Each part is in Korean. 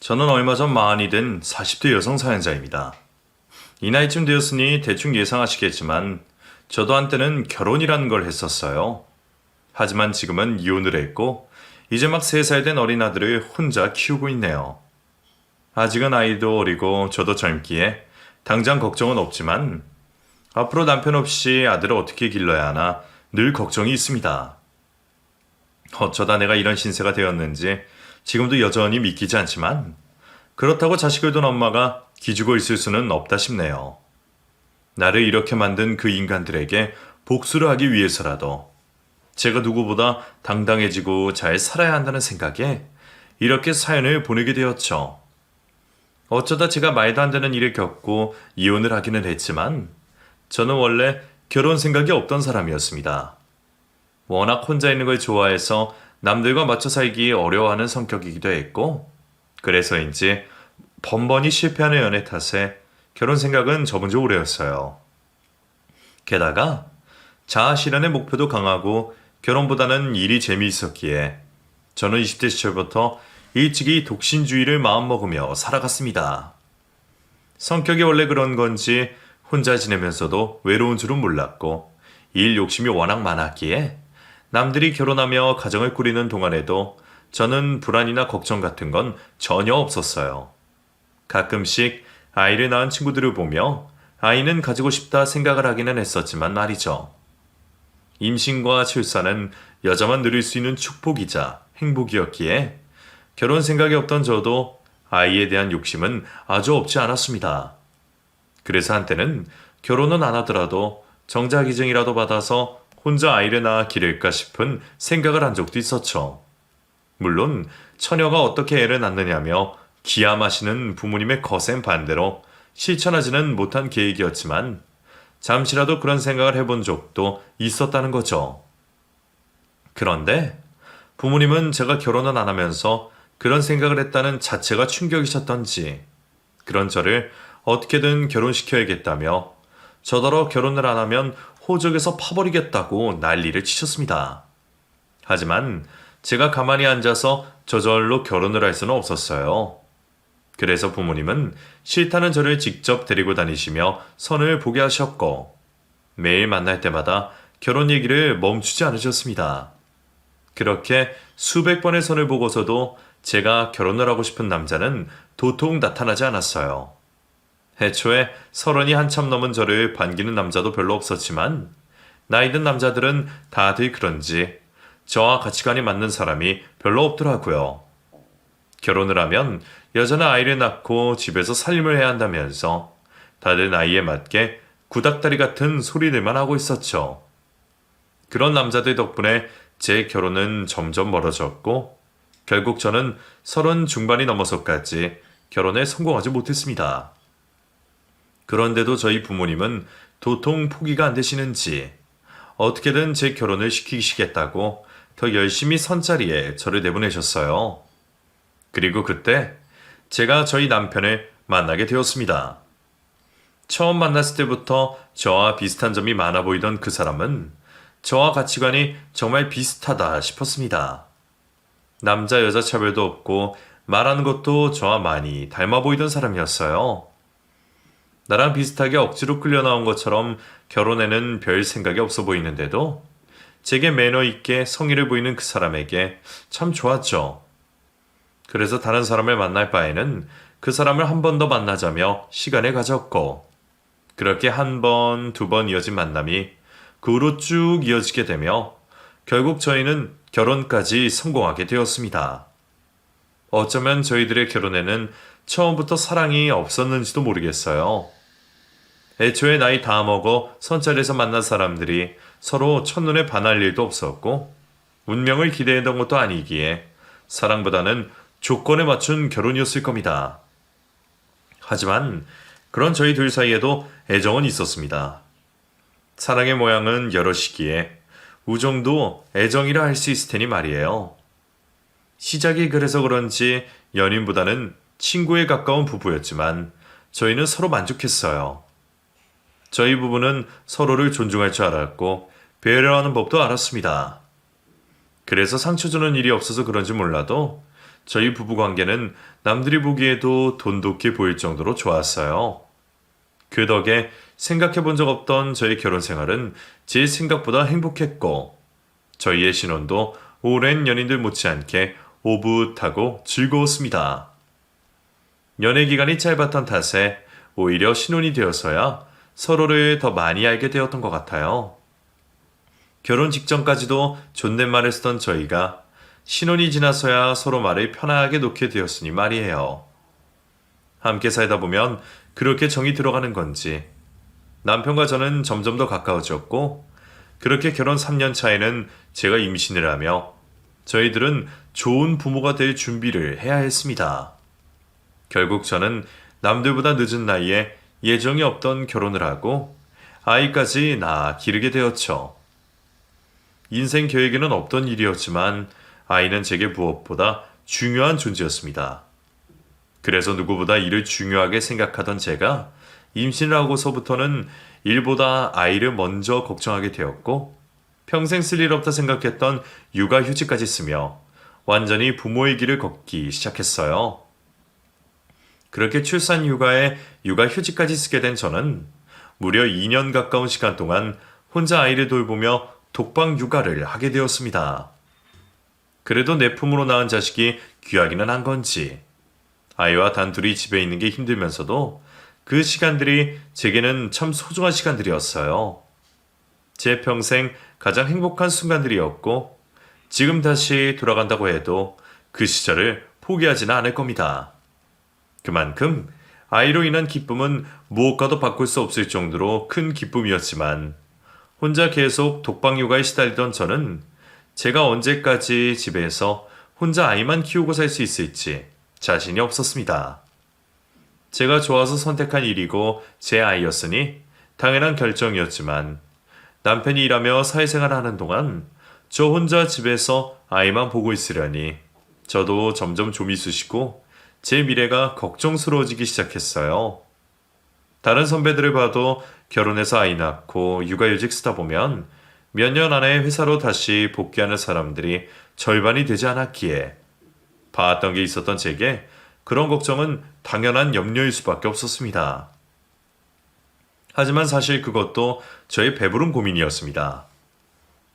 저는 얼마 전 마흔이 된 40대 여성 사연자입니다. 이 나이쯤 되었으니 대충 예상하시겠지만 저도 한때는 결혼이라는 걸 했었어요. 하지만 지금은 이혼을 했고 이제 막 3살 된 어린 아들을 혼자 키우고 있네요. 아직은 아이도 어리고 저도 젊기에 당장 걱정은 없지만 앞으로 남편 없이 아들을 어떻게 길러야 하나 늘 걱정이 있습니다. 어쩌다 내가 이런 신세가 되었는지 지금도 여전히 믿기지 않지만 그렇다고 자식을 둔 엄마가 기죽어 있을 수는 없다 싶네요. 나를 이렇게 만든 그 인간들에게 복수를 하기 위해서라도 제가 누구보다 당당해지고 잘 살아야 한다는 생각에 이렇게 사연을 보내게 되었죠. 어쩌다 제가 말도 안 되는 일을 겪고 이혼을 하기는 했지만 저는 원래 결혼 생각이 없던 사람이었습니다. 워낙 혼자 있는 걸 좋아해서 남들과 맞춰 살기 어려워하는 성격이기도 했고 그래서인지 번번이 실패하는 연애 탓에 결혼 생각은 접은 지 오래였어요. 게다가 자아 실현의 목표도 강하고 결혼보다는 일이 재미있었기에 저는 20대 시절부터 일찍이 독신주의를 마음먹으며 살아갔습니다. 성격이 원래 그런 건지 혼자 지내면서도 외로운 줄은 몰랐고 일 욕심이 워낙 많았기에 남들이 결혼하며 가정을 꾸리는 동안에도 저는 불안이나 걱정 같은 건 전혀 없었어요. 가끔씩 아이를 낳은 친구들을 보며 아이는 가지고 싶다 생각을 하기는 했었지만 말이죠. 임신과 출산은 여자만 누릴 수 있는 축복이자 행복이었기에 결혼 생각이 없던 저도 아이에 대한 욕심은 아주 없지 않았습니다. 그래서 한때는 결혼은 안 하더라도 정자기증이라도 받아서 혼자 아이를 낳아 기를까 싶은 생각을 한 적도 있었죠. 물론 처녀가 어떻게 애를 낳느냐며 기함하시는 부모님의 거센 반대로 실천하지는 못한 계획이었지만 잠시라도 그런 생각을 해본 적도 있었다는 거죠. 그런데 부모님은 제가 결혼은 안 하면서 그런 생각을 했다는 자체가 충격이셨던지 그런 저를 어떻게든 결혼시켜야겠다며 저더러 결혼을 안 하면 호적에서 파버리겠다고 난리를 치셨습니다. 하지만 제가 가만히 앉아서 저절로 결혼을 할 수는 없었어요. 그래서 부모님은 싫다는 저를 직접 데리고 다니시며 선을 보게 하셨고 매일 만날 때마다 결혼 얘기를 멈추지 않으셨습니다. 그렇게 수백 번의 선을 보고서도 제가 결혼을 하고 싶은 남자는 도통 나타나지 않았어요. 애초에 30이 한참 넘은 저를 반기는 남자도 별로 없었지만 나이 든 남자들은 다들 그런지 저와 가치관이 맞는 사람이 별로 없더라고요. 결혼을 하면 여자는 아이를 낳고 집에서 살림을 해야 한다면서 다들 나이에 맞게 구닥다리 같은 소리들만 하고 있었죠. 그런 남자들 덕분에 제 결혼은 점점 멀어졌고 결국 저는 30 중반이 넘어서까지 결혼에 성공하지 못했습니다. 그런데도 저희 부모님은 도통 포기가 안 되시는지 어떻게든 제 결혼을 시키시겠다고 더 열심히 선자리에 저를 내보내셨어요. 그리고 그때 제가 저희 남편을 만나게 되었습니다. 처음 만났을 때부터 저와 비슷한 점이 많아 보이던 그 사람은 저와 가치관이 정말 비슷하다 싶었습니다. 남자 여자 차별도 없고 말하는 것도 저와 많이 닮아 보이던 사람이었어요. 나랑 비슷하게 억지로 끌려 나온 것처럼 결혼에는 별 생각이 없어 보이는데도 제게 매너 있게 성의를 보이는 그 사람에게 참 좋았죠. 그래서 다른 사람을 만날 바에는 그 사람을 한 번 더 만나자며 시간을 가졌고 그렇게 한 번, 두 번 이어진 만남이 그 후로 쭉 이어지게 되며 결국 저희는 결혼까지 성공하게 되었습니다. 어쩌면 저희들의 결혼에는 처음부터 사랑이 없었는지도 모르겠어요. 애초에 나이 다 먹어 선자리에서 만난 사람들이 서로 첫눈에 반할 일도 없었고 운명을 기대했던 것도 아니기에 사랑보다는 조건에 맞춘 결혼이었을 겁니다. 하지만 그런 저희 둘 사이에도 애정은 있었습니다. 사랑의 모양은 여럿이기에 우정도 애정이라 할 수 있을 테니 말이에요. 시작이 그래서 그런지 연인보다는 친구에 가까운 부부였지만 저희는 서로 만족했어요. 저희 부부는 서로를 존중할 줄 알았고 배려하는 법도 알았습니다. 그래서 상처 주는 일이 없어서 그런지 몰라도 저희 부부 관계는 남들이 보기에도 돈독해 보일 정도로 좋았어요. 그 덕에 생각해 본 적 없던 저희 결혼 생활은 제 생각보다 행복했고, 저희의 신혼도 오랜 연인들 못지않게 오붓하고 즐거웠습니다. 연애 기간이 짧았던 탓에 오히려 신혼이 되어서야 서로를 더 많이 알게 되었던 것 같아요. 결혼 직전까지도 존댓말을 쓰던 저희가 신혼이 지나서야 서로 말을 편하게 놓게 되었으니 말이에요. 함께 살다 보면 그렇게 정이 들어가는 건지 남편과 저는 점점 더 가까워졌고, 그렇게 결혼 3년 차에는 제가 임신을 하며 저희들은 좋은 부모가 될 준비를 해야 했습니다. 결국 저는 남들보다 늦은 나이에 예정이 없던 결혼을 하고 아이까지 낳아 기르게 되었죠. 인생 계획에는 없던 일이었지만 아이는 제게 무엇보다 중요한 존재였습니다. 그래서 누구보다 이를 중요하게 생각하던 제가 임신을 하고서부터는 일보다 아이를 먼저 걱정하게 되었고, 평생 쓸 일 없다 생각했던 육아휴직까지 쓰며 완전히 부모의 길을 걷기 시작했어요. 그렇게 출산 휴가에 육아휴직까지 쓰게 된 저는 무려 2년 가까운 시간 동안 혼자 아이를 돌보며 독방 육아를 하게 되었습니다. 그래도 내 품으로 낳은 자식이 귀하기는 한 건지 아이와 단둘이 집에 있는 게 힘들면서도 그 시간들이 제게는 참 소중한 시간들이었어요. 제 평생 가장 행복한 순간들이었고, 지금 다시 돌아간다고 해도 그 시절을 포기하지는 않을 겁니다. 그만큼 아이로 인한 기쁨은 무엇과도 바꿀 수 없을 정도로 큰 기쁨이었지만, 혼자 계속 독방 육아에 시달리던 저는 제가 언제까지 집에서 혼자 아이만 키우고 살 수 있을지 자신이 없었습니다. 제가 좋아서 선택한 일이고 제 아이였으니 당연한 결정이었지만, 남편이 일하며 사회생활을 하는 동안 저 혼자 집에서 아이만 보고 있으려니 저도 점점 좀이 쑤시고 제 미래가 걱정스러워지기 시작했어요. 다른 선배들을 봐도 결혼해서 아이 낳고 육아휴직 쓰다 보면 몇 년 안에 회사로 다시 복귀하는 사람들이 절반이 되지 않았기에 봐왔던 게 있었던 제게 그런 걱정은 당연한 염려일 수밖에 없었습니다. 하지만 사실 그것도 저의 배부른 고민이었습니다.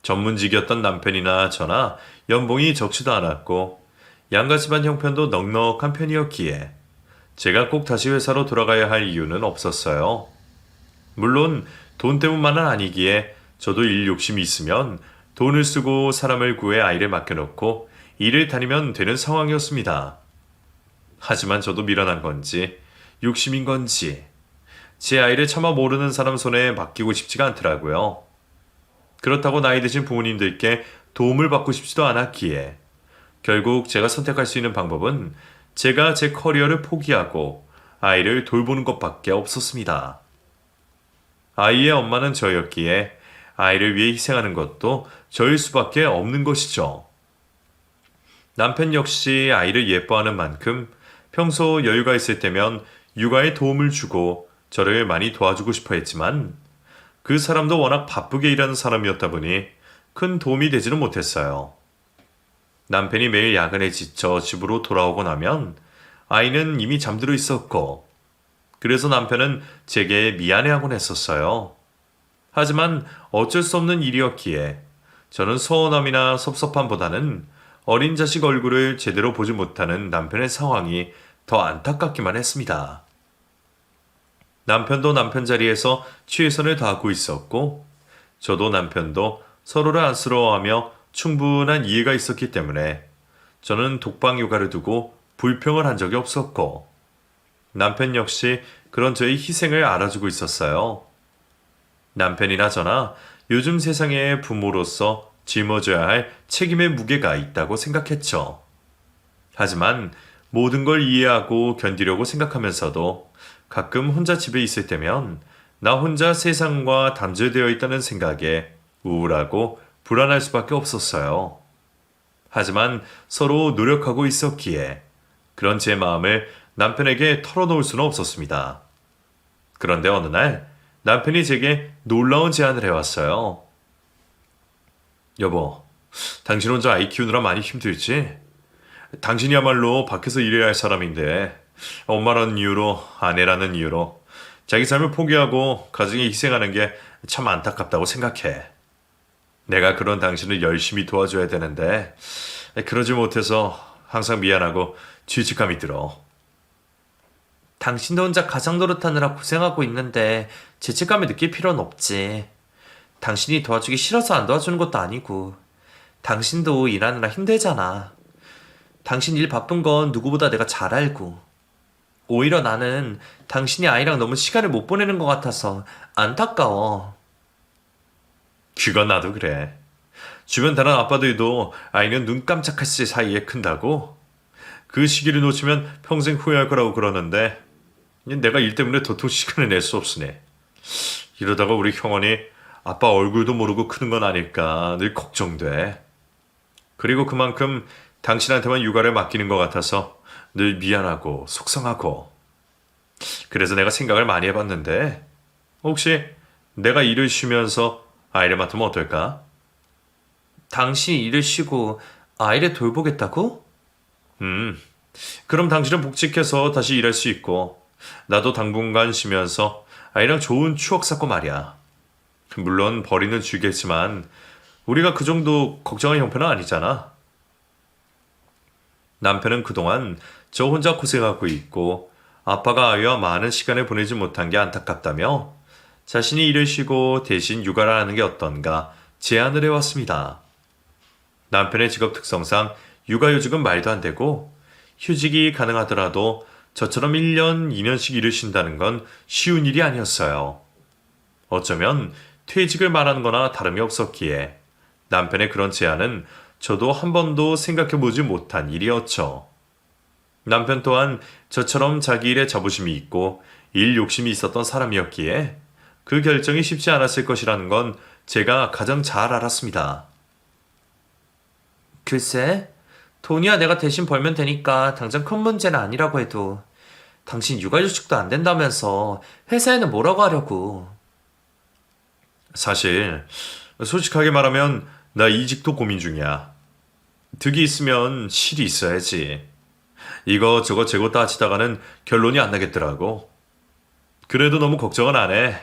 전문직이었던 남편이나 저나 연봉이 적지도 않았고 양가 집안 형편도 넉넉한 편이었기에 제가 꼭 다시 회사로 돌아가야 할 이유는 없었어요. 물론 돈 때문만은 아니기에 저도 일 욕심이 있으면 돈을 쓰고 사람을 구해 아이를 맡겨놓고 일을 다니면 되는 상황이었습니다. 하지만 저도 미련한 건지 욕심인 건지 제 아이를 차마 모르는 사람 손에 맡기고 싶지가 않더라고요. 그렇다고 나이 드신 부모님들께 도움을 받고 싶지도 않았기에 결국 제가 선택할 수 있는 방법은 제가 제 커리어를 포기하고 아이를 돌보는 것밖에 없었습니다. 아이의 엄마는 저였기에 아이를 위해 희생하는 것도 저일 수밖에 없는 것이죠. 남편 역시 아이를 예뻐하는 만큼 평소 여유가 있을 때면 육아에 도움을 주고 저를 많이 도와주고 싶어 했지만 그 사람도 워낙 바쁘게 일하는 사람이었다 보니 큰 도움이 되지는 못했어요. 남편이 매일 야근에 지쳐 집으로 돌아오고 나면 아이는 이미 잠들어 있었고, 그래서 남편은 제게 미안해하곤 했었어요. 하지만 어쩔 수 없는 일이었기에 저는 서운함이나 섭섭함보다는 어린 자식 얼굴을 제대로 보지 못하는 남편의 상황이 더 안타깝기만 했습니다. 남편도 남편 자리에서 최선을 다하고 있었고, 저도 남편도 서로를 안쓰러워하며 충분한 이해가 있었기 때문에 저는 독방 육아를 두고 불평을 한 적이 없었고, 남편 역시 그런 저의 희생을 알아주고 있었어요. 남편이나 저나 요즘 세상의 부모로서 짊어져야 할 책임의 무게가 있다고 생각했죠. 하지만 모든 걸 이해하고 견디려고 생각하면서도 가끔 혼자 집에 있을 때면 나 혼자 세상과 단절되어 있다는 생각에 우울하고 불안할 수밖에 없었어요. 하지만 서로 노력하고 있었기에 그런 제 마음을 남편에게 털어놓을 수는 없었습니다. 그런데 어느 날 남편이 제게 놀라운 제안을 해왔어요. 여보, 당신 혼자 아이 키우느라 많이 힘들지? 당신이야말로 밖에서 일해야 할 사람인데 엄마라는 이유로, 아내라는 이유로 자기 삶을 포기하고 가정에 희생하는 게 참 안타깝다고 생각해. 내가 그런 당신을 열심히 도와줘야 되는데 그러지 못해서 항상 미안하고 죄책감이 들어. 당신도 혼자 가장 노릇하느라 고생하고 있는데 죄책감을 느낄 필요는 없지. 당신이 도와주기 싫어서 안 도와주는 것도 아니고 당신도 일하느라 힘들잖아. 당신 일 바쁜 건 누구보다 내가 잘 알고. 오히려 나는 당신이 아이랑 너무 시간을 못 보내는 것 같아서 안타까워. 그건 나도 그래. 주변 다른 아빠들도 아이는 눈 깜짝할 새 사이에 큰다고. 그 시기를 놓치면 평생 후회할 거라고 그러는데 내가 일 때문에 도통 시간을 낼 수 없으네. 이러다가 우리 형원이 아빠 얼굴도 모르고 크는 건 아닐까 늘 걱정돼. 그리고 그만큼 당신한테만 육아를 맡기는 것 같아서 늘 미안하고 속상하고. 그래서 내가 생각을 많이 해봤는데 혹시 내가 일을 쉬면서 아이를 맡으면 어떨까? 당신이 일을 쉬고 아이를 돌보겠다고? 그럼 당신은 복직해서 다시 일할 수 있고 나도 당분간 쉬면서 아이랑 좋은 추억 쌓고 말이야. 물론 벌이는 주겠지만 우리가 그 정도 걱정할 형편은 아니잖아. 남편은 그동안 저 혼자 고생하고 있고 아빠가 아이와 많은 시간을 보내지 못한 게 안타깝다며 자신이 일을 쉬고 대신 육아를 하는 게 어떤가 제안을 해왔습니다. 남편의 직업 특성상 육아휴직은 말도 안 되고 휴직이 가능하더라도 저처럼 1년, 2년씩 일을 쉰다는 건 쉬운 일이 아니었어요. 어쩌면 퇴직을 말하는 거나 다름이 없었기에 남편의 그런 제안은 저도 한 번도 생각해보지 못한 일이었죠. 남편 또한 저처럼 자기 일에 자부심이 있고 일 욕심이 있었던 사람이었기에 그 결정이 쉽지 않았을 것이라는 건 제가 가장 잘 알았습니다. 글쎄, 돈이야 내가 대신 벌면 되니까 당장 큰 문제는 아니라고 해도 당신 육아휴직도 안 된다면서 회사에는 뭐라고 하려고. 사실 솔직하게 말하면 나 이직도 고민 중이야. 득이 있으면 실이 있어야지. 이거 저거 따지다가는 결론이 안 나겠더라고. 그래도 너무 걱정은 안 해.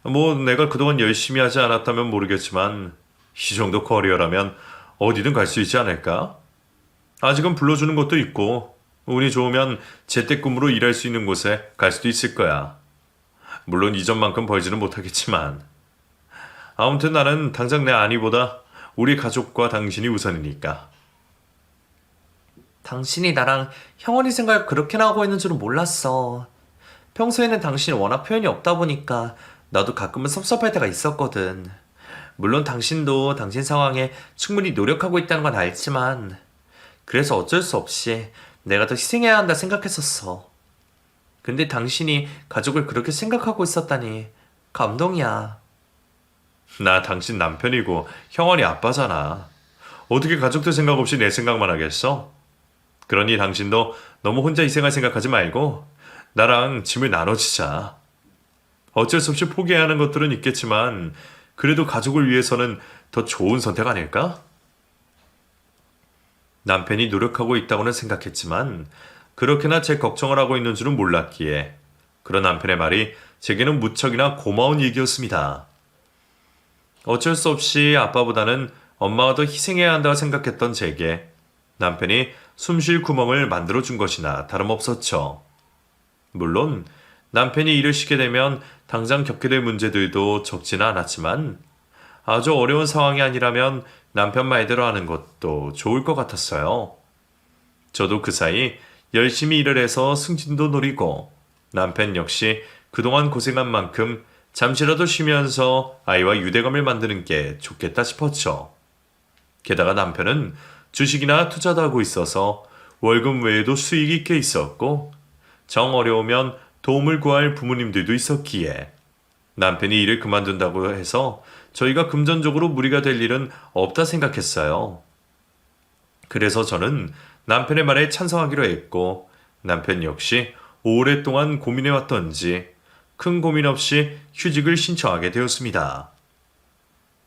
뭐 내가 그동안 열심히 하지 않았다면 모르겠지만 이 정도 커리어라면 어디든 갈 수 있지 않을까? 아직은 불러주는 곳도 있고 운이 좋으면 재택근무로 일할 수 있는 곳에 갈 수도 있을 거야. 물론 이전만큼 벌지는 못하겠지만 아무튼 나는 당장 내 아내보다 우리 가족과 당신이 우선이니까. 당신이 나랑 형원이 생각을 그렇게나 하고 있는 줄은 몰랐어. 평소에는 당신이 워낙 표현이 없다 보니까 나도 가끔은 섭섭할 때가 있었거든. 물론 당신도 당신 상황에 충분히 노력하고 있다는 건 알지만 그래서 어쩔 수 없이 내가 더 희생해야 한다 생각했었어. 근데 당신이 가족을 그렇게 생각하고 있었다니 감동이야. 나 당신 남편이고 형원이 아빠잖아. 어떻게 가족들 생각 없이 내 생각만 하겠어? 그러니 당신도 너무 혼자 희생할 생각하지 말고 나랑 짐을 나눠지자. 어쩔 수 없이 포기해야 하는 것들은 있겠지만 그래도 가족을 위해서는 더 좋은 선택 아닐까? 남편이 노력하고 있다고는 생각했지만 그렇게나 제 걱정을 하고 있는 줄은 몰랐기에 그런 남편의 말이 제게는 무척이나 고마운 얘기였습니다. 어쩔 수 없이 아빠보다는 엄마가 더 희생해야 한다고 생각했던 제게 남편이 숨 쉴 구멍을 만들어준 것이나 다름없었죠. 물론 남편이 일을 쉬게 되면 당장 겪게 될 문제들도 적지는 않았지만 아주 어려운 상황이 아니라면 남편 말대로 하는 것도 좋을 것 같았어요. 저도 그 사이 열심히 일을 해서 승진도 노리고 남편 역시 그동안 고생한 만큼 잠시라도 쉬면서 아이와 유대감을 만드는 게 좋겠다 싶었죠. 게다가 남편은 주식이나 투자도 하고 있어서 월급 외에도 수익이 꽤 있었고 정 어려우면 도움을 구할 부모님들도 있었기에 남편이 일을 그만둔다고 해서 저희가 금전적으로 무리가 될 일은 없다 생각했어요. 그래서 저는 남편의 말에 찬성하기로 했고 남편 역시 오랫동안 고민해왔던지 큰 고민 없이 휴직을 신청하게 되었습니다.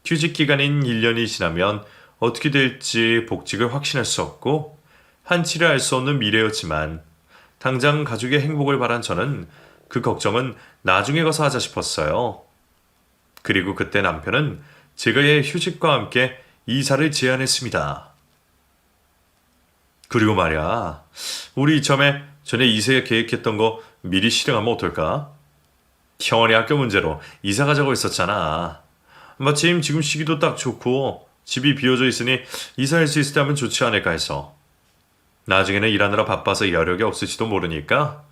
휴직 기간인 1년이 지나면 어떻게 될지 복직을 확신할 수 없고 한치를 알 수 없는 미래였지만 당장 가족의 행복을 바란 저는 그 걱정은 나중에 가서 하자 싶었어요. 그리고 그때 남편은 제가의 휴직과 함께 이사를 제안했습니다. 그리고 말이야, 우리 이참에 전에 이사 계획했던 거 미리 실행하면 어떨까? 형원이 학교 문제로 이사 가자고 했었잖아. 마침 지금 시기도 딱 좋고 집이 비어져 있으니 이사할 수 있을 때 하면 좋지 않을까 해서. 나중에는 일하느라 바빠서 여력이 없을지도 모르니까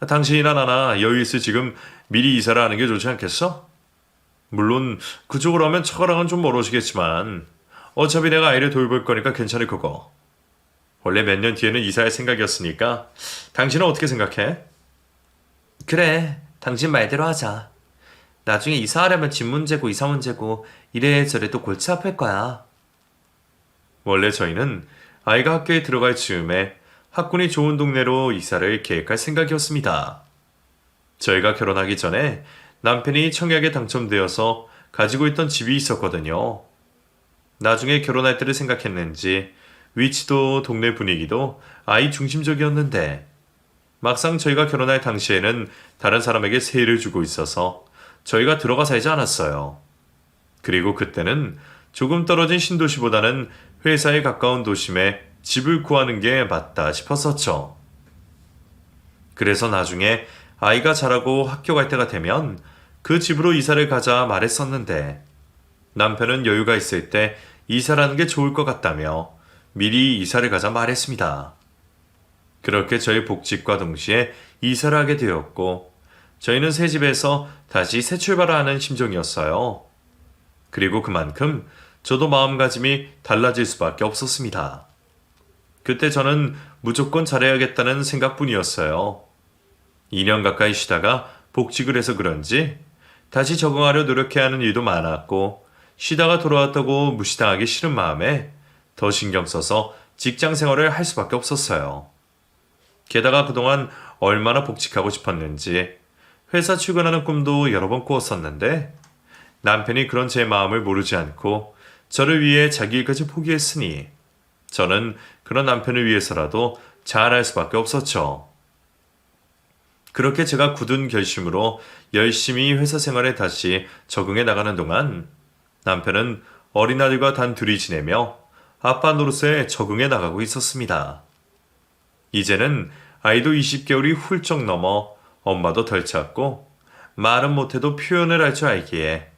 당신이나 나나 여유 있을 지금 미리 이사를 하는 게 좋지 않겠어? 물론 그쪽으로 하면 처가랑은 좀 멀어지겠지만 어차피 내가 아이를 돌볼 거니까 괜찮을 거고. 원래 몇 년 뒤에는 이사할 생각이었으니까 당신은 어떻게 생각해? 그래, 당신 말대로 하자. 나중에 이사하려면 집 문제고 이사 문제고 이래저래 또 골치 아플 거야. 원래 저희는 아이가 학교에 들어갈 즈음에 학군이 좋은 동네로 이사를 계획할 생각이었습니다. 저희가 결혼하기 전에 남편이 청약에 당첨되어서 가지고 있던 집이 있었거든요. 나중에 결혼할 때를 생각했는지 위치도 동네 분위기도 아이 중심적이었는데 막상 저희가 결혼할 당시에는 다른 사람에게 세를 주고 있어서 저희가 들어가 살지 않았어요. 그리고 그때는 조금 떨어진 신도시보다는 회사에 가까운 도심에 집을 구하는 게 맞다 싶었었죠. 그래서 나중에 아이가 자라고 학교 갈 때가 되면 그 집으로 이사를 가자 말했었는데 남편은 여유가 있을 때 이사라는 게 좋을 것 같다며 미리 이사를 가자 말했습니다. 그렇게 저희 복직과 동시에 이사를 하게 되었고 저희는 새 집에서 다시 새 출발을 하는 심정이었어요. 그리고 그만큼 저도 마음가짐이 달라질 수밖에 없었습니다. 그때 저는 무조건 잘해야겠다는 생각뿐이었어요. 2년 가까이 쉬다가 복직을 해서 그런지 다시 적응하려 노력해야 하는 일도 많았고 쉬다가 돌아왔다고 무시당하기 싫은 마음에 더 신경 써서 직장 생활을 할 수밖에 없었어요. 게다가 그동안 얼마나 복직하고 싶었는지 회사 출근하는 꿈도 여러 번 꾸었었는데 남편이 그런 제 마음을 모르지 않고 저를 위해 자기 일까지 포기했으니 저는 그런 남편을 위해서라도 잘할 수밖에 없었죠. 그렇게 제가 굳은 결심으로 열심히 회사 생활에 다시 적응해 나가는 동안 남편은 어린아들과 단 둘이 지내며 아빠 노릇에 적응해 나가고 있었습니다. 이제는 아이도 20개월이 훌쩍 넘어 엄마도 덜 찾고 말은 못해도 표현을 할 줄 알기에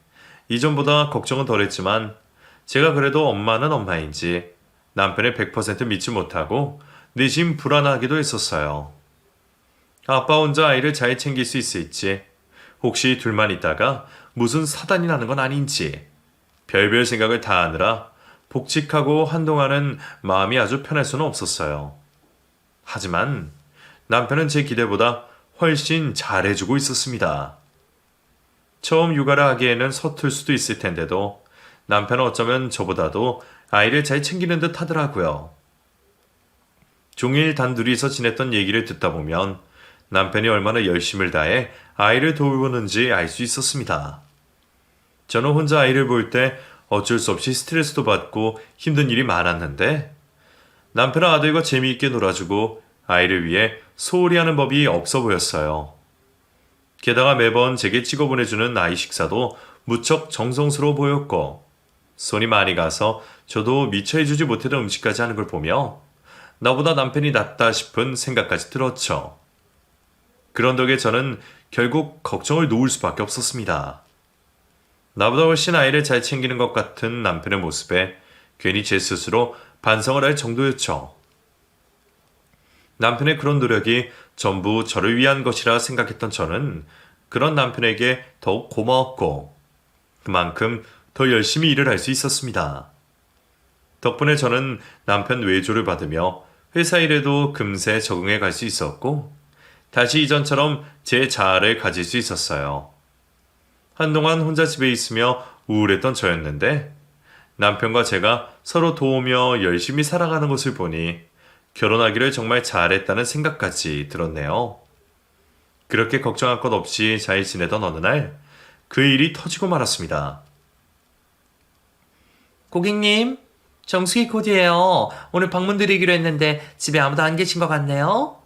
이전보다 걱정은 덜했지만 제가 그래도 엄마는 엄마인지 남편을 100% 믿지 못하고 내심 불안하기도 했었어요. 아빠 혼자 아이를 잘 챙길 수 있을지, 혹시 둘만 있다가 무슨 사단이 나는 건 아닌지 별별 생각을 다 하느라 복직하고 한동안은 마음이 아주 편할 수는 없었어요. 하지만 남편은 제 기대보다 훨씬 잘해주고 있었습니다. 처음 육아를 하기에는 서툴 수도 있을 텐데도 남편은 어쩌면 저보다도 아이를 잘 챙기는 듯 하더라고요. 종일 단둘이서 지냈던 얘기를 듣다 보면 남편이 얼마나 열심을 다해 아이를 돌보는지 알 수 있었습니다. 저는 혼자 아이를 볼 때 어쩔 수 없이 스트레스도 받고 힘든 일이 많았는데 남편은 아들과 재미있게 놀아주고 아이를 위해 소홀히 하는 법이 없어 보였어요. 게다가 매번 제게 찍어 보내주는 아이 식사도 무척 정성스러워 보였고 손이 많이 가서 저도 미처 해주지 못했던 음식까지 하는 걸 보며 나보다 남편이 낫다 싶은 생각까지 들었죠. 그런 덕에 저는 결국 걱정을 놓을 수밖에 없었습니다. 나보다 훨씬 아이를 잘 챙기는 것 같은 남편의 모습에 괜히 제 스스로 반성을 할 정도였죠. 남편의 그런 노력이 전부 저를 위한 것이라 생각했던 저는 그런 남편에게 더욱 고마웠고 그만큼 더 열심히 일을 할 수 있었습니다. 덕분에 저는 남편 외조를 받으며 회사 일에도 금세 적응해 갈 수 있었고 다시 이전처럼 제 자아를 가질 수 있었어요. 한동안 혼자 집에 있으며 우울했던 저였는데 남편과 제가 서로 도우며 열심히 살아가는 것을 보니 결혼하기를 정말 잘했다는 생각까지 들었네요. 그렇게 걱정할 것 없이 잘 지내던 어느 날 그 일이 터지고 말았습니다. 고객님, 정수기 코디예요. 오늘 방문 드리기로 했는데 집에 아무도 안 계신 것 같네요.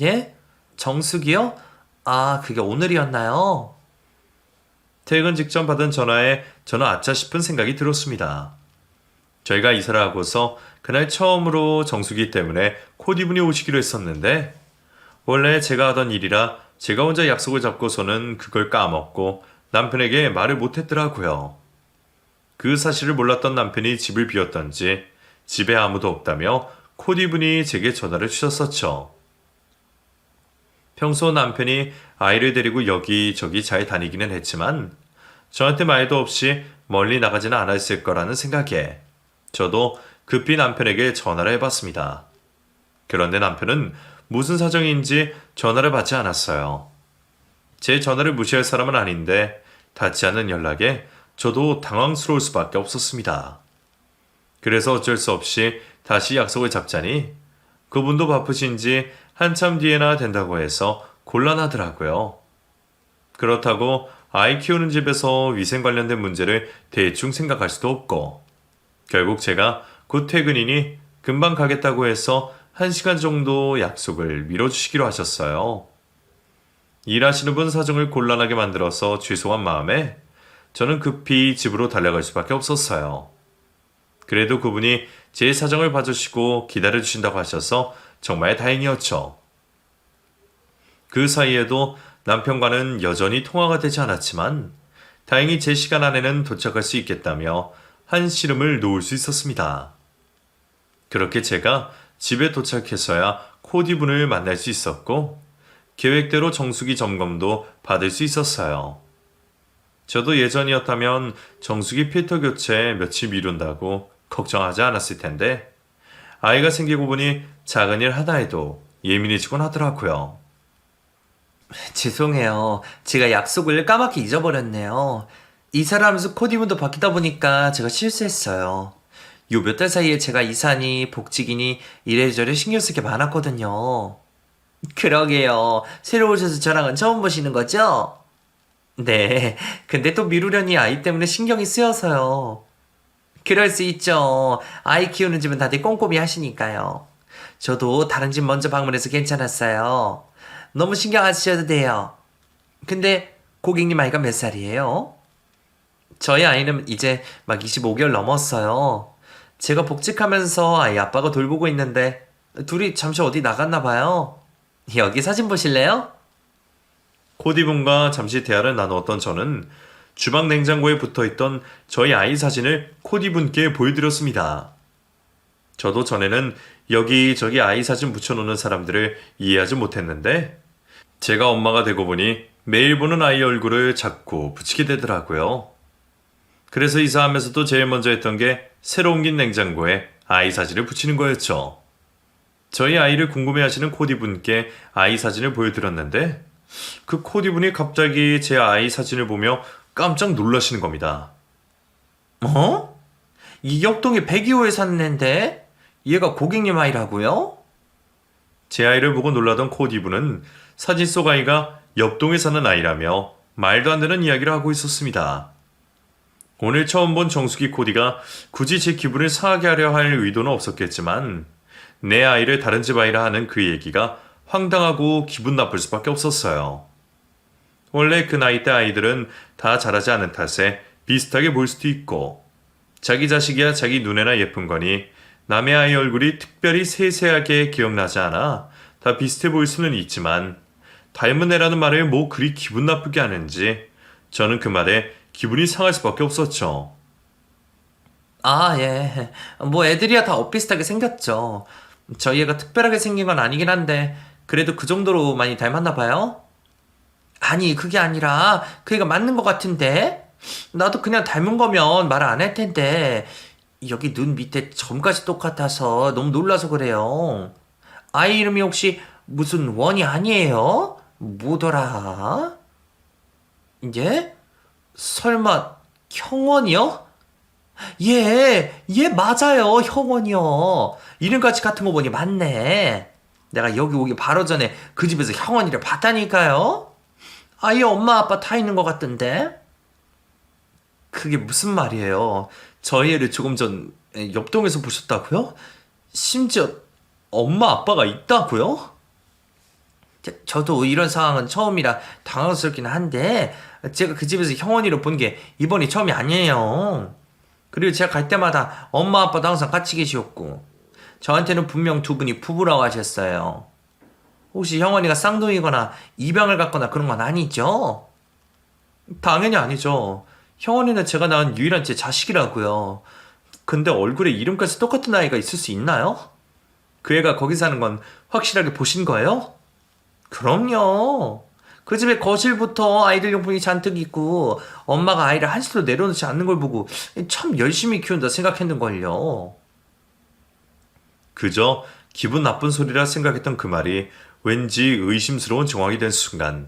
예? 정수기요? 아, 그게 오늘이었나요? 퇴근 직전 받은 전화에 저는 아차 싶은 생각이 들었습니다. 저희가 이사를 하고서 그날 처음으로 정수기 때문에 코디분이 오시기로 했었는데 원래 제가 하던 일이라 제가 혼자 약속을 잡고서는 그걸 까먹고 남편에게 말을 못했더라고요. 그 사실을 몰랐던 남편이 집을 비웠던지 집에 아무도 없다며 코디분이 제게 전화를 주셨었죠. 평소 남편이 아이를 데리고 여기저기 잘 다니기는 했지만 저한테 말도 없이 멀리 나가지는 않았을 거라는 생각에 저도 급히 남편에게 전화를 해봤습니다. 그런데 남편은 무슨 사정인지 전화를 받지 않았어요. 제 전화를 무시할 사람은 아닌데 닿지 않는 연락에 저도 당황스러울 수밖에 없었습니다. 그래서 어쩔 수 없이 다시 약속을 잡자니 그분도 바쁘신지 한참 뒤에나 된다고 해서 곤란하더라고요. 그렇다고 아이 키우는 집에서 위생 관련된 문제를 대충 생각할 수도 없고 결국 제가 곧 퇴근이니 금방 가겠다고 해서 1시간 정도 약속을 미뤄주시기로 하셨어요. 일하시는 분 사정을 곤란하게 만들어서 죄송한 마음에 저는 급히 집으로 달려갈 수밖에 없었어요. 그래도 그분이 제 사정을 봐주시고 기다려주신다고 하셔서 정말 다행이었죠. 그 사이에도 남편과는 여전히 통화가 되지 않았지만 다행히 제 시간 안에는 도착할 수 있겠다며 한시름을 놓을 수 있었습니다. 그렇게 제가 집에 도착해서야 코디분을 만날 수 있었고 계획대로 정수기 점검도 받을 수 있었어요. 저도 예전이었다면 정수기 필터 교체 며칠 미룬다고 걱정하지 않았을 텐데 아이가 생기고 보니 작은 일 하나에도 예민해지곤 하더라고요. 죄송해요. 제가 약속을 까맣게 잊어버렸네요. 이사를 하면서 코디분도 바뀌다 보니까 제가 실수했어요. 요 몇 달 사이에 제가 이사니 복직이니 이래저래 신경 쓸 게 많았거든요. 그러게요. 새로 오셔서 저랑은 처음 보시는 거죠? 네. 근데 또 미루려니 아이 때문에 신경이 쓰여서요. 그럴 수 있죠. 아이 키우는 집은 다들 꼼꼼히 하시니까요. 저도 다른 집 먼저 방문해서 괜찮았어요. 너무 신경 안 쓰셔도 돼요. 근데 고객님 아이가 몇 살이에요? 저희 아이는 이제 막 25개월 넘었어요. 제가 복직하면서 아이 아빠가 돌보고 있는데 둘이 잠시 어디 나갔나 봐요. 여기 사진 보실래요? 코디분과 잠시 대화를 나누었던 저는 주방 냉장고에 붙어있던 저희 아이 사진을 코디분께 보여드렸습니다. 저도 전에는 여기저기 아이 사진 붙여놓는 사람들을 이해하지 못했는데 제가 엄마가 되고 보니 매일 보는 아이 얼굴을 자꾸 붙이게 되더라고요. 그래서 이사하면서도 제일 먼저 했던 게 새로 옮긴 냉장고에 아이 사진을 붙이는 거였죠. 저희 아이를 궁금해하시는 코디분께 아이 사진을 보여드렸는데 그 코디분이 갑자기 제 아이 사진을 보며 깜짝 놀라시는 겁니다. 어? 이 옆동에 102호에 사는 앤데 얘가 고객님 아이라고요? 제 아이를 보고 놀라던 코디분은 사진 속 아이가 옆동에 사는 아이라며 말도 안 되는 이야기를 하고 있었습니다. 오늘 처음 본 정수기 코디가 굳이 제 기분을 상하게 하려 할 의도는 없었겠지만 내 아이를 다른 집 아이라 하는 그 얘기가 황당하고 기분 나쁠 수밖에 없었어요. 원래 그 나이 때 아이들은 다 자라지 않은 탓에 비슷하게 보일 수도 있고 자기 자식이야 자기 눈에나 예쁜 거니 남의 아이 얼굴이 특별히 세세하게 기억나지 않아 다 비슷해 보일 수는 있지만 닮은 애라는 말을 뭐 그리 기분 나쁘게 하는지 저는 그 말에 기분이 상할 수밖에 없었죠. 아, 예. 뭐 애들이야 다 엇비슷하게 생겼죠. 저희 애가 특별하게 생긴 건 아니긴 한데 그래도 그 정도로 많이 닮았나 봐요? 아니, 그게 아니라 그 애가 맞는 것 같은데? 나도 그냥 닮은 거면 말 안 할 텐데 여기 눈 밑에 점까지 똑같아서 너무 놀라서 그래요. 아이 이름이 혹시 무슨 원이 아니에요? 뭐더라? 예? 설마 형원이요? 얘 맞아요. 형원이요. 이름까지 같은 거 보니 맞네. 내가 여기 오기 바로 전에 그 집에서 형원이를 봤다니까요. 아예 엄마 아빠 다 있는 것 같던데. 그게 무슨 말이에요? 저희 애를 조금 전 옆동에서 보셨다고요? 심지어 엄마 아빠가 있다고요? 저도 이런 상황은 처음이라 당황스럽긴 한데 제가 그 집에서 형원이를 본 게 이번이 처음이 아니에요. 그리고 제가 갈 때마다 엄마 아빠도 항상 같이 계시었고 저한테는 분명 두 분이 부부라고 하셨어요. 혹시 형원이가 쌍둥이거나 입양을 갔거나 그런 건 아니죠? 당연히 아니죠. 형원이는 제가 낳은 유일한 제 자식이라고요. 근데 얼굴에 이름까지 똑같은 아이가 있을 수 있나요? 그 애가 거기 사는 건 확실하게 보신 거예요? 그럼요. 그 집에 거실부터 아이들 용품이 잔뜩 있고 엄마가 아이를 한시도 내려놓지 않는 걸 보고 참 열심히 키운다 생각했는걸요. 그저 기분 나쁜 소리라 생각했던 그 말이 왠지 의심스러운 정황이 된 순간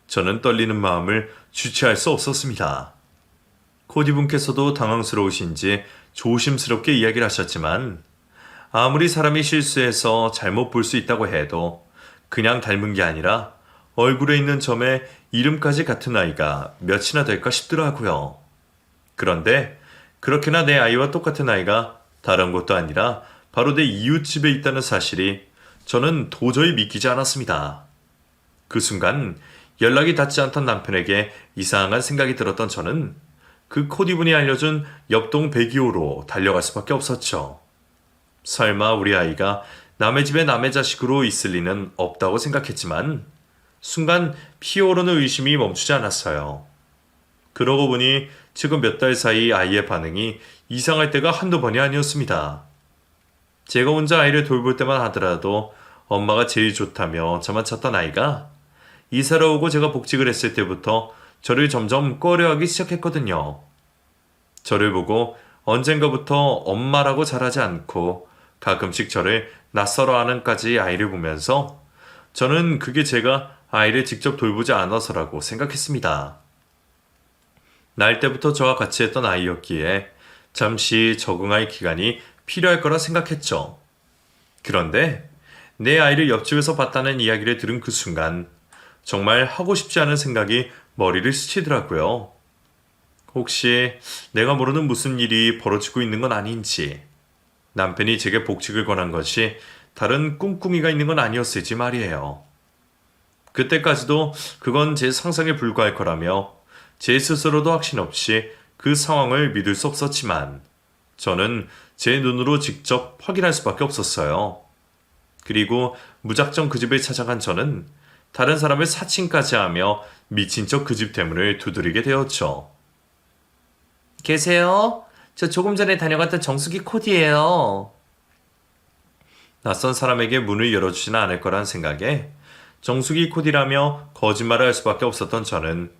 저는 떨리는 마음을 주체할 수 없었습니다. 코디분께서도 당황스러우신지 조심스럽게 이야기를 하셨지만 아무리 사람이 실수해서 잘못 볼 수 있다고 해도 그냥 닮은 게 아니라 얼굴에 있는 점에 이름까지 같은 아이가 몇이나 될까 싶더라고요. 그런데 그렇게나 내 아이와 똑같은 아이가 다른 곳도 아니라 바로 내 이웃집에 있다는 사실이 저는 도저히 믿기지 않았습니다. 그 순간 연락이 닿지 않던 남편에게 이상한 생각이 들었던 저는 그 코디분이 알려준 옆동 102호로 달려갈 수밖에 없었죠. 설마 우리 아이가 남의 집에 남의 자식으로 있을 리는 없다고 생각했지만 순간 피어오르는 의심이 멈추지 않았어요. 그러고 보니 지금 몇 달 사이 아이의 반응이 이상할 때가 한두 번이 아니었습니다. 제가 혼자 아이를 돌볼 때만 하더라도 엄마가 제일 좋다며 저만 찾던 아이가 이사를 오고 제가 복직을 했을 때부터 저를 점점 꺼려하기 시작했거든요. 저를 보고 언젠가부터 엄마라고 잘하지 않고 가끔씩 저를 낯설어하는까지 아이를 보면서 저는 그게 제가 아이를 직접 돌보지 않아서라고 생각했습니다. 날 때부터 저와 같이 했던 아이였기에 잠시 적응할 기간이 필요할 거라 생각했죠. 그런데 내 아이를 옆집에서 봤다는 이야기를 들은 그 순간 정말 하고 싶지 않은 생각이 머리를 스치더라고요. 혹시 내가 모르는 무슨 일이 벌어지고 있는 건 아닌지, 남편이 제게 복직을 권한 것이 다른 꿍꿍이가 있는 건 아니었을지 말이에요. 그때까지도 그건 제 상상에 불과할 거라며 제 스스로도 확신 없이 그 상황을 믿을 수 없었지만 저는 제 눈으로 직접 확인할 수밖에 없었어요. 그리고 무작정 그 집을 찾아간 저는 다른 사람을 사칭까지 하며 미친 척 그 집 대문을 두드리게 되었죠. 계세요? 저 조금 전에 다녀갔던 정수기 코디예요. 낯선 사람에게 문을 열어주지는 않을 거란 생각에 정수기 코디라며 거짓말을 할 수밖에 없었던 저는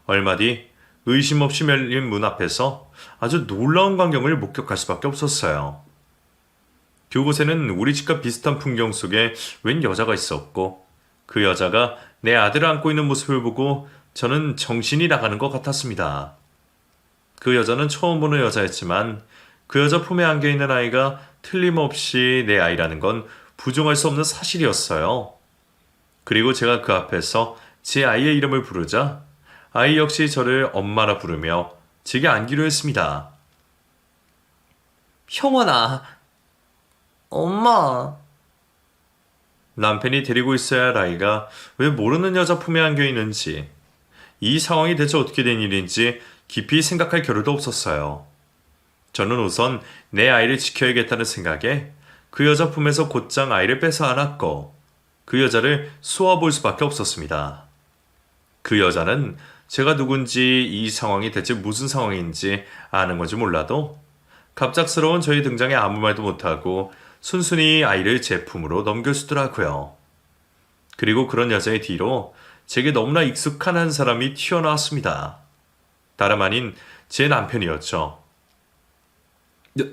얼마 뒤 의심 없이 열린 문 앞에서 아주 놀라운 광경을 목격할 수밖에 없었어요. 그곳에는 우리 집과 비슷한 풍경 속에 웬 여자가 있었고 그 여자가 내 아들을 안고 있는 모습을 보고 저는 정신이 나가는 것 같았습니다. 그 여자는 처음 보는 여자였지만 그 여자 품에 안겨있는 아이가 틀림없이 내 아이라는 건 부정할 수 없는 사실이었어요. 그리고 제가 그 앞에서 제 아이의 이름을 부르자 아이 역시 저를 엄마라 부르며 제게 안기로 했습니다. 형원아, 엄마. 남편이 데리고 있어야 할 아이가 왜 모르는 여자 품에 안겨 있는지, 이 상황이 대체 어떻게 된 일인지 깊이 생각할 겨를도 없었어요. 저는 우선 내 아이를 지켜야겠다는 생각에 그 여자 품에서 곧장 아이를 뺏어 안았고 그 여자를 쏘아볼 수밖에 없었습니다. 그 여자는 제가 누군지 이 상황이 대체 무슨 상황인지 아는 건지 몰라도 갑작스러운 저희 등장에 아무 말도 못하고 순순히 아이를 제 품으로 넘겨주더라고요. 그리고 그런 여자의 뒤로 제게 너무나 익숙한 한 사람이 튀어나왔습니다. 다름 아닌 제 남편이었죠.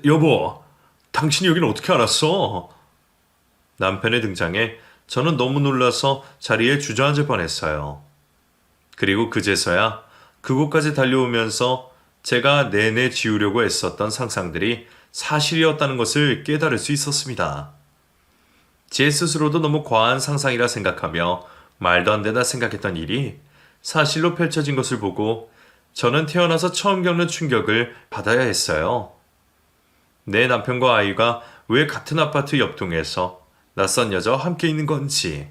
여보, 당신이 여긴 어떻게 알았어? 남편의 등장에 저는 너무 놀라서 자리에 주저앉을 뻔했어요. 그리고 그제서야 그곳까지 달려오면서 제가 내내 지우려고 애썼던 상상들이 사실이었다는 것을 깨달을 수 있었습니다. 제 스스로도 너무 과한 상상이라 생각하며 말도 안 되다 생각했던 일이 사실로 펼쳐진 것을 보고 저는 태어나서 처음 겪는 충격을 받아야 했어요. 내 남편과 아이가 왜 같은 아파트 옆동에서 낯선 여자와 함께 있는 건지,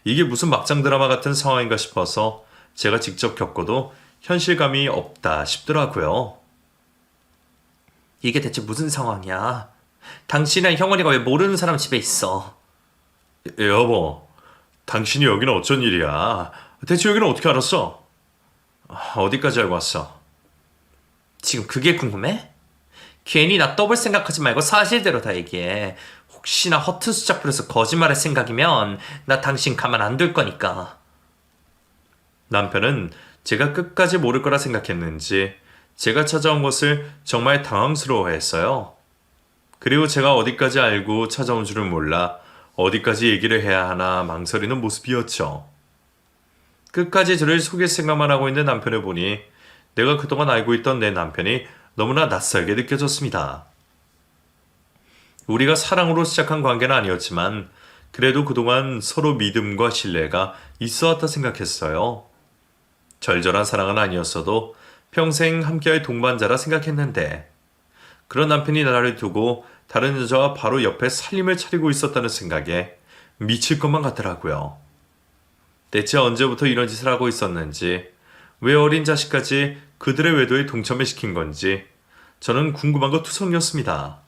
이게 무슨 막장 드라마 같은 상황인가 싶어서 제가 직접 겪어도 현실감이 없다 싶더라고요. 이게 대체 무슨 상황이야? 당신이랑 형원이가 왜 모르는 사람 집에 있어? 여보, 당신이 여기는 어쩐 일이야? 대체 여기는 어떻게 알았어? 어디까지 알고 왔어? 지금 그게 궁금해? 괜히 나 떠볼 생각하지 말고 사실대로 다 얘기해. 혹시나 허튼 수작 부려서 거짓말할 생각이면 나 당신 가만 안 둘 거니까. 남편은 제가 끝까지 모를 거라 생각했는지 제가 찾아온 것을 정말 당황스러워했어요. 그리고 제가 어디까지 알고 찾아온 줄을 몰라 어디까지 얘기를 해야 하나 망설이는 모습이었죠. 끝까지 저를 속일 생각만 하고 있는 남편을 보니 내가 그동안 알고 있던 내 남편이 너무나 낯설게 느껴졌습니다. 우리가 사랑으로 시작한 관계는 아니었지만 그래도 그동안 서로 믿음과 신뢰가 있어 왔다 생각했어요. 절절한 사랑은 아니었어도 평생 함께할 동반자라 생각했는데 그런 남편이 나를 두고 다른 여자와 바로 옆에 살림을 차리고 있었다는 생각에 미칠 것만 같더라고요. 대체 언제부터 이런 짓을 하고 있었는지, 왜 어린 자식까지 그들의 외도에 동참을 시킨 건지 저는 궁금한 거 투성이었습니다.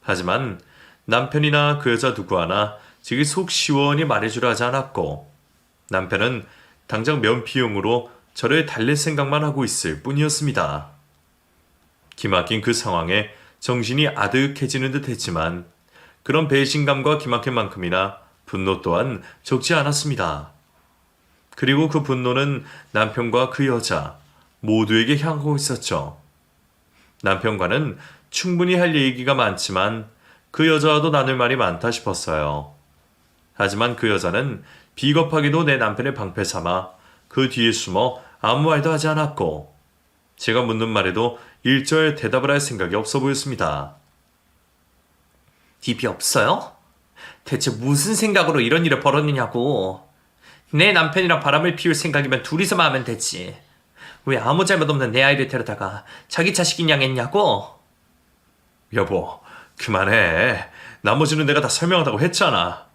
하지만 남편이나 그 여자 누구 하나 제게 속 시원히 말해주려 하지 않았고 남편은 당장 면피용으로 저를 달랠 생각만 하고 있을 뿐이었습니다. 기막힌 그 상황에 정신이 아득해지는 듯 했지만 그런 배신감과 기막힌 만큼이나 분노 또한 적지 않았습니다. 그리고 그 분노는 남편과 그 여자 모두에게 향하고 있었죠. 남편과는 충분히 할 얘기가 많지만 그 여자와도 나눌 말이 많다 싶었어요. 하지만 그 여자는 비겁하게도 내 남편의 방패 삼아 그 뒤에 숨어 아무 말도 하지 않았고 제가 묻는 말에도 일절 대답을 할 생각이 없어 보였습니다. 입이 없어요? 대체 무슨 생각으로 이런 일을 벌였느냐고. 내 남편이랑 바람을 피울 생각이면 둘이서만 하면 되지. 왜 아무 잘못 없는 내 아이를 데려다가 자기 자식인 양 했냐고? 여보, 그만해. 나머지는 내가 다 설명하다고 했잖아.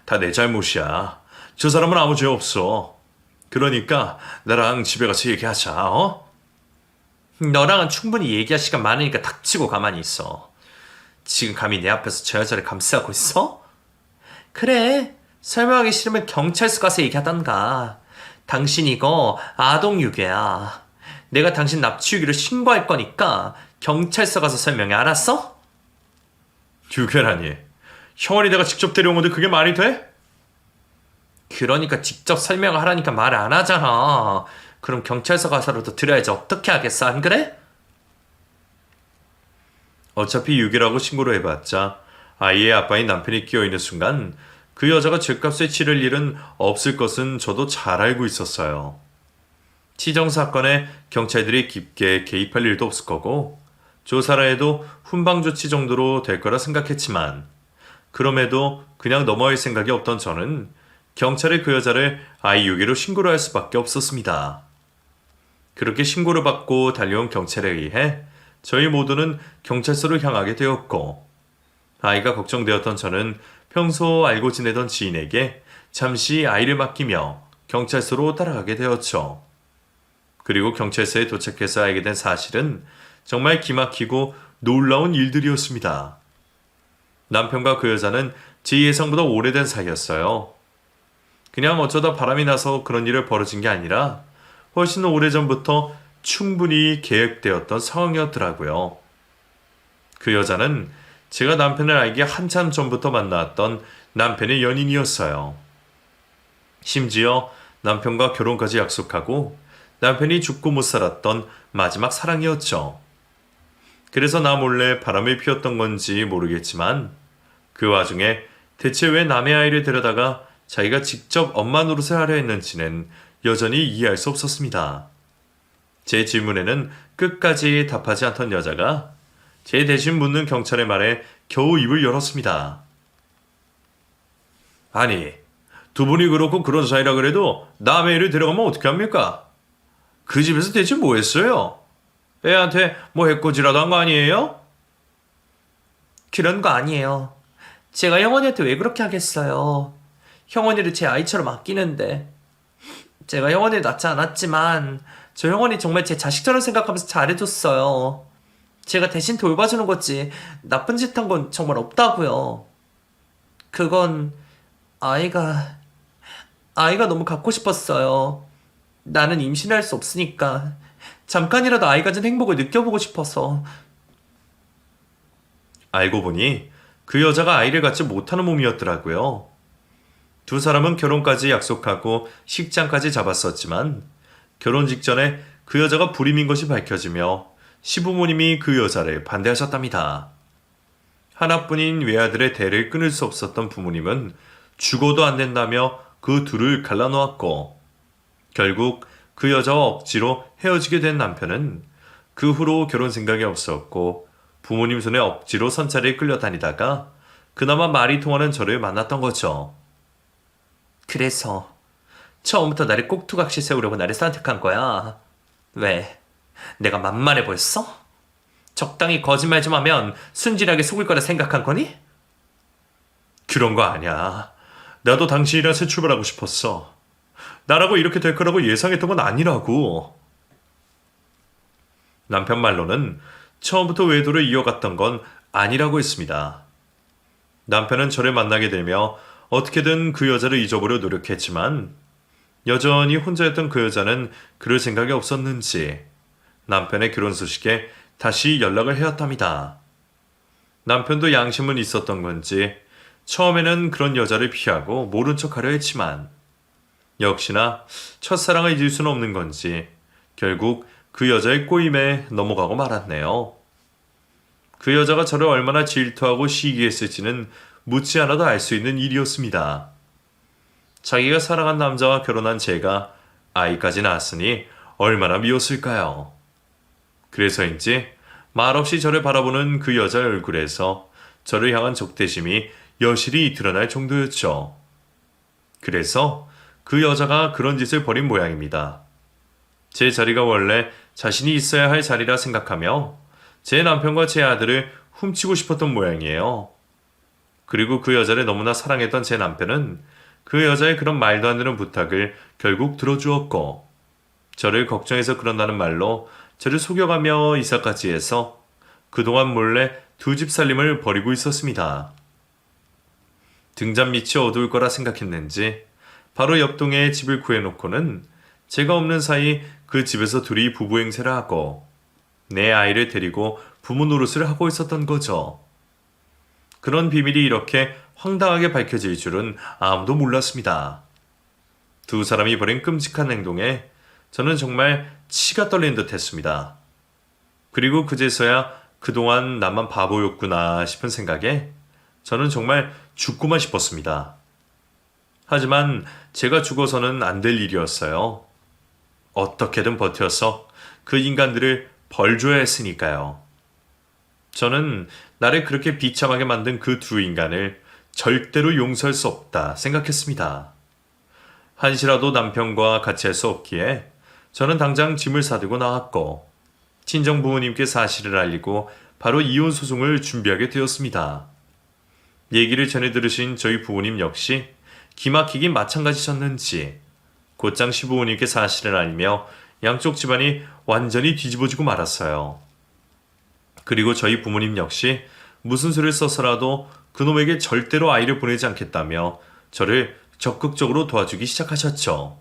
다 내 잘못이야. 저 사람은 아무 죄 없어. 그러니까 나랑 집에 가서 얘기하자, 어? 너랑은 충분히 얘기할 시간 많으니까 닥치고 가만히 있어. 지금 감히 내 앞에서 저 여자를 감싸고 있어? 그래, 설명하기 싫으면 경찰서 가서 얘기하던가. 당신 이거 아동유괴야. 내가 당신 납치유기를 신고할 거니까 경찰서 가서 설명해, 알았어? 유괴라니. 형원이 내가 직접 데려온 건데 그게 말이 돼? 그러니까 직접 설명을 하라니까 말을 안 하잖아. 그럼 경찰서 가서라도 들어야지 어떻게 하겠어, 안 그래? 어차피 유괴라고 신고를 해봤자 아이의 아빠인 남편이 끼어있는 순간 그 여자가 죗값을 치를 일은 없을 것은 저도 잘 알고 있었어요. 치정사건에 경찰들이 깊게 개입할 일도 없을 거고 조사라 해도 훈방조치 정도로 될 거라 생각했지만 그럼에도 그냥 넘어갈 생각이 없던 저는 경찰에 그 여자를 아이 유괴로 신고를 할 수밖에 없었습니다. 그렇게 신고를 받고 달려온 경찰에 의해 저희 모두는 경찰서로 향하게 되었고 아이가 걱정되었던 저는 평소 알고 지내던 지인에게 잠시 아이를 맡기며 경찰서로 따라가게 되었죠. 그리고 경찰서에 도착해서 알게 된 사실은 정말 기막히고 놀라운 일들이었습니다. 남편과 그 여자는 제 예상보다 오래된 사이였어요. 그냥 어쩌다 바람이 나서 그런 일을 벌어진 게 아니라 훨씬 오래전부터 충분히 계획되었던 상황이었더라고요. 그 여자는 제가 남편을 알기 한참 전부터 만나왔던 남편의 연인이었어요. 심지어 남편과 결혼까지 약속하고 남편이 죽고 못 살았던 마지막 사랑이었죠. 그래서 나 몰래 바람을 피웠던 건지 모르겠지만 그 와중에 대체 왜 남의 아이를 데려다가 자기가 직접 엄마 노릇을 하려 했는지는 여전히 이해할 수 없었습니다. 제 질문에는 끝까지 답하지 않던 여자가 제 대신 묻는 경찰의 말에 겨우 입을 열었습니다. 아니, 두 분이 그렇고 그런 사이라 그래도 남의 애를 데려가면 어떻게 합니까? 그 집에서 대체 뭐 했어요? 애한테 뭐 해코지라도 한 거 아니에요? 그런 거 아니에요. 제가 형원이한테 왜 그렇게 하겠어요. 형원이를 제 아이처럼 아끼는데. 제가 형원이를 낳지 않았지만 저 형원이 정말 제 자식처럼 생각하면서 잘해줬어요. 제가 대신 돌봐주는 거지 나쁜 짓 한 건 정말 없다고요. 그건 아이가 너무 갖고 싶었어요. 나는 임신할 수 없으니까 잠깐이라도 아이 가진 행복을 느껴보고 싶어서. 알고 보니 그 여자가 아이를 갖지 못하는 몸이었더라고요. 두 사람은 결혼까지 약속하고 식장까지 잡았었지만 결혼 직전에 그 여자가 불임인 것이 밝혀지며 시부모님이 그 여자를 반대하셨답니다. 하나뿐인 외아들의 대를 끊을 수 없었던 부모님은 죽어도 안 된다며 그 둘을 갈라놓았고 결국 그 여자와 억지로 헤어지게 된 남편은 그 후로 결혼 생각이 없었고 부모님 손에 억지로 선차를 끌려다니다가 그나마 말이 통하는 저를 만났던 거죠. 그래서 처음부터 나를 꼭두각시 세우려고 나를 선택한 거야. 왜? 내가 만만해 보였어? 적당히 거짓말 좀 하면 순진하게 속을 거라 생각한 거니? 그런 거 아니야. 나도 당신이랑 새 출발하고 싶었어. 나라고 이렇게 될 거라고 예상했던 건 아니라고. 남편 말로는 처음부터 외도를 이어갔던 건 아니라고 했습니다. 남편은 저를 만나게 되며 어떻게든 그 여자를 잊어보려 노력했지만 여전히 혼자였던 그 여자는 그럴 생각이 없었는지 남편의 결혼 소식에 다시 연락을 해왔답니다. 남편도 양심은 있었던 건지 처음에는 그런 여자를 피하고 모른 척 하려 했지만 역시나 첫사랑을 잊을 수는 없는 건지 결국 그 여자의 꼬임에 넘어가고 말았네요. 그 여자가 저를 얼마나 질투하고 시기했을지는 묻지 않아도 알 수 있는 일이었습니다. 자기가 사랑한 남자와 결혼한 제가 아이까지 낳았으니 얼마나 미웠을까요? 그래서인지 말없이 저를 바라보는 그 여자의 얼굴에서 저를 향한 적대심이 여실히 드러날 정도였죠. 그래서 그 여자가 그런 짓을 벌인 모양입니다. 제 자리가 원래 자신이 있어야 할 자리라 생각하며 제 남편과 제 아들을 훔치고 싶었던 모양이에요. 그리고 그 여자를 너무나 사랑했던 제 남편은 그 여자의 그런 말도 안 되는 부탁을 결국 들어주었고 저를 걱정해서 그런다는 말로 저를 속여가며 이사까지 해서 그동안 몰래 두 집 살림을 벌이고 있었습니다. 등잔 밑이 어두울 거라 생각했는지 바로 옆동에 집을 구해놓고는 제가 없는 사이 그 집에서 둘이 부부 행세를 하고 내 아이를 데리고 부모 노릇을 하고 있었던 거죠. 그런 비밀이 이렇게 황당하게 밝혀질 줄은 아무도 몰랐습니다. 두 사람이 벌인 끔찍한 행동에 저는 정말 치가 떨리는 듯 했습니다. 그리고 그제서야 그동안 나만 바보였구나 싶은 생각에 저는 정말 죽고만 싶었습니다. 하지만 제가 죽어서는 안 될 일이었어요. 어떻게든 버텨서 그 인간들을 벌줘야 했으니까요. 저는 나를 그렇게 비참하게 만든 그 두 인간을 절대로 용서할 수 없다 생각했습니다. 한시라도 남편과 같이 할 수 없기에 저는 당장 짐을 싸들고 나왔고 친정 부모님께 사실을 알리고 바로 이혼 소송을 준비하게 되었습니다. 얘기를 전해 들으신 저희 부모님 역시 기막히긴 마찬가지셨는지 곧장 시부모님께 사실을 알리며 양쪽 집안이 완전히 뒤집어지고 말았어요. 그리고 저희 부모님 역시 무슨 수를 써서라도 그놈에게 절대로 아이를 보내지 않겠다며 저를 적극적으로 도와주기 시작하셨죠.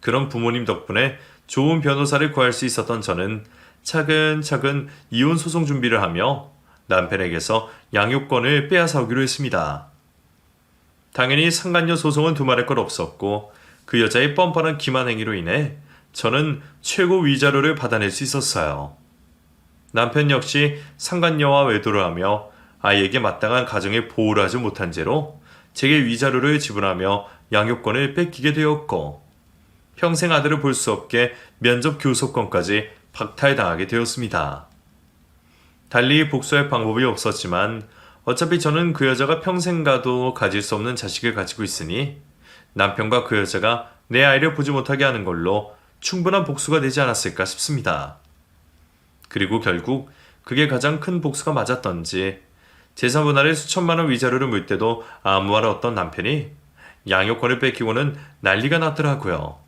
그런 부모님 덕분에 좋은 변호사를 구할 수 있었던 저는 차근차근 이혼 소송 준비를 하며 남편에게서 양육권을 빼앗아오기로 했습니다. 당연히 상간녀 소송은 두말할 것 없었고 그 여자의 뻔뻔한 기만 행위로 인해 저는 최고 위자료를 받아낼 수 있었어요. 남편 역시 상간녀와 외도를 하며 아이에게 마땅한 가정의 보호를 하지 못한 죄로 제게 위자료를 지불하며 양육권을 뺏기게 되었고 평생 아들을 볼 수 없게 면접 교섭권까지 박탈당하게 되었습니다. 달리 복수할 방법이 없었지만 어차피 저는 그 여자가 평생 가도 가질 수 없는 자식을 가지고 있으니 남편과 그 여자가 내 아이를 보지 못하게 하는 걸로 충분한 복수가 되지 않았을까 싶습니다. 그리고 결국 그게 가장 큰 복수가 맞았던지 재산 분할에 수천만 원 위자료를 물 때도 아무 말 없던 남편이 양육권을 뺏기고는 난리가 났더라고요.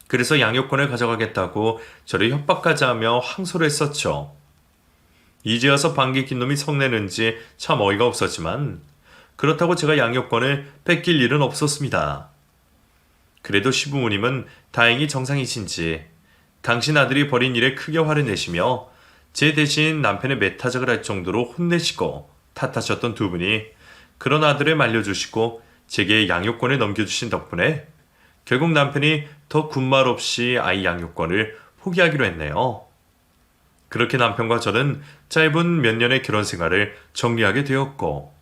그래서 양육권을 가져가겠다고 저를 협박까지 하며 항소를 했었죠. 이제 와서 방귀 낀 놈이 성내는지 참 어이가 없었지만 그렇다고 제가 양육권을 뺏길 일은 없었습니다. 그래도 시부모님은 다행히 정상이신지 당신 아들이 벌인 일에 크게 화를 내시며 제 대신 남편의 매타작을 할 정도로 혼내시고 탓하셨던 두 분이 그런 아들을 말려주시고 제게 양육권을 넘겨주신 덕분에 결국 남편이 더 군말 없이 아이 양육권을 포기하기로 했네요. 그렇게 남편과 저는 짧은 몇 년의 결혼 생활을 정리하게 되었고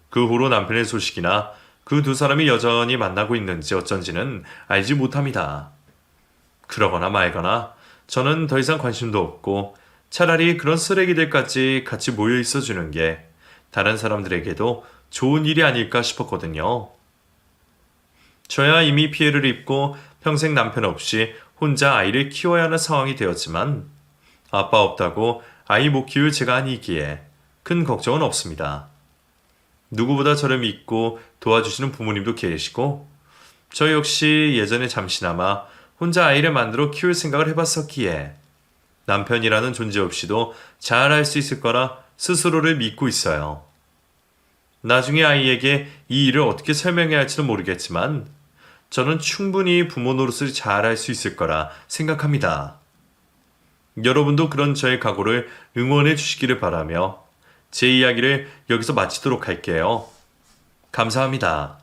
그 후로 남편의 소식이나 그 두 사람이 여전히 만나고 있는지 어쩐지는 알지 못합니다. 그러거나 말거나 저는 더 이상 관심도 없고 차라리 그런 쓰레기들까지 같이 모여 있어 주는 게 다른 사람들에게도 좋은 일이 아닐까 싶었거든요. 저야 이미 피해를 입고 평생 남편 없이 혼자 아이를 키워야 하는 상황이 되었지만 아빠 없다고 아이 못 키울 제가 아니기에 큰 걱정은 없습니다. 누구보다 저를 믿고 도와주시는 부모님도 계시고 저 역시 예전에 잠시나마 혼자 아이를 만들어 키울 생각을 해봤었기에 남편이라는 존재 없이도 잘 할 수 있을 거라 스스로를 믿고 있어요. 나중에 아이에게 이 일을 어떻게 설명해야 할지는 모르겠지만 저는 충분히 부모 노릇을 잘 할 수 있을 거라 생각합니다. 여러분도 그런 저의 각오를 응원해 주시기를 바라며 제 이야기를 여기서 마치도록 할게요. 감사합니다.